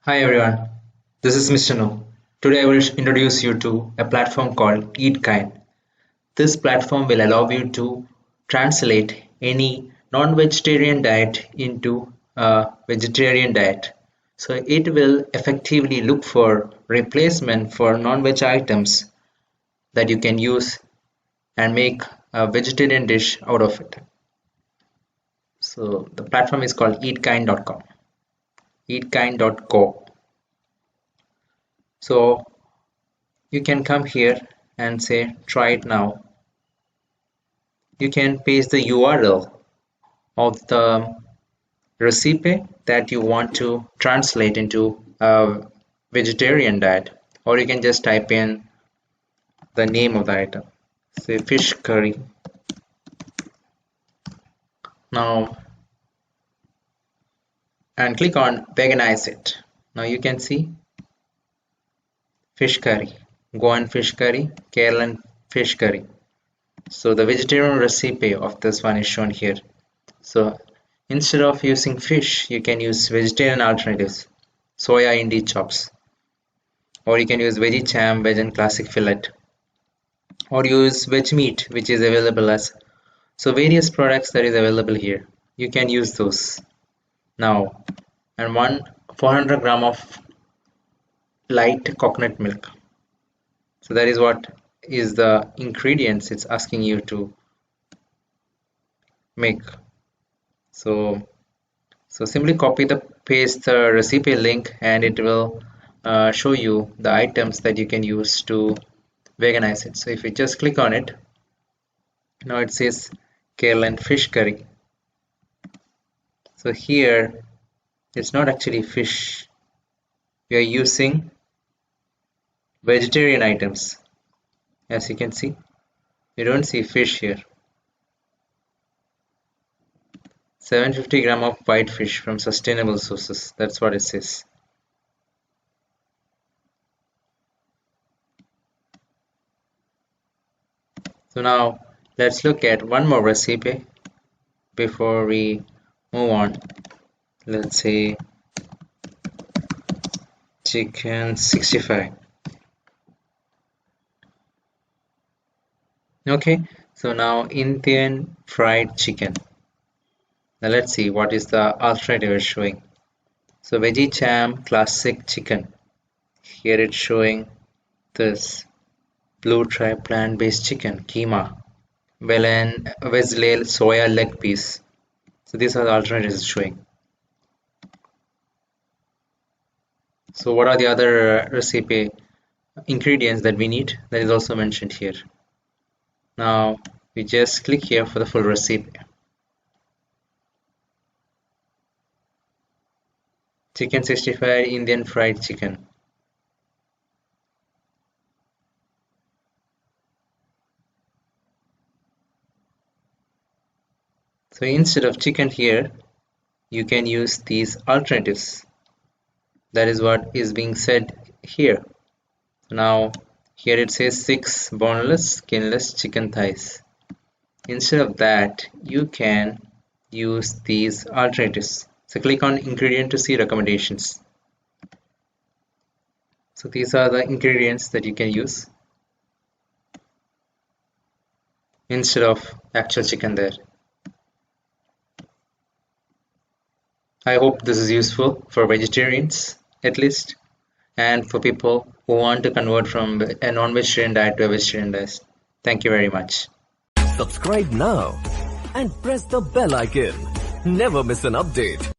Hi everyone, this is Mr. No. Today I will introduce you to a platform called Eatkind. This platform will allow you to translate any non-vegetarian diet into a vegetarian diet. So it will effectively look for replacement for non-veg items that you can use and make a vegetarian dish out of it. So the platform is called eatkind.com, eatkind.co. So you can come here and say try it now. You can paste the URL of the recipe that you want to translate into a vegetarian diet, or you can just type in the name of the item, say fish curry. Now, and click on veganize it. Now you can see fish curry, Goan fish curry, Kerala fish curry. So the vegetarian recipe of this one is shown here. So instead of using fish, you can use vegetarian alternatives, soya indi chops, or you can use veggie cham, veg and classic fillet, or use veg meat, which is available as so various products that is available here. You can use those now, and 400 gram of light coconut milk. So that is what is the ingredients it's asking you to make. So simply copy the paste the recipe link and it will show you the items that you can use to veganize it. So if you just click on it, now it says Kerala fish curry. So here it's not actually fish. We are using vegetarian items. As you can see, you don't see fish here. 750 gram of white fish from sustainable sources. That's what it says. So now let's look at one more recipe before we move on. Let's say chicken 65. Okay, so now Indian fried chicken. Now let's see what is the alternative it's showing. So veggie cham classic chicken. Here it's showing this blue tribe plant-based chicken keema. Velen Wesley soya leg piece. So these are the alternatives it's showing. So what are the other recipe ingredients that we need? That is also mentioned here. Now we just click here for the full recipe. Chicken 65 Indian fried chicken. So instead of chicken here, you can use these alternatives. That is what is being said here. Now here it says 6 boneless, skinless chicken thighs. Instead of that, you can use these alternatives. So click on ingredient to see recommendations. So these are the ingredients that you can use instead of actual chicken there. I hope this is useful for vegetarians at least, and for people who want to convert from a non-vegetarian diet to a vegetarian diet. Thank you very much. Subscribe now and press the bell icon. Never miss an update.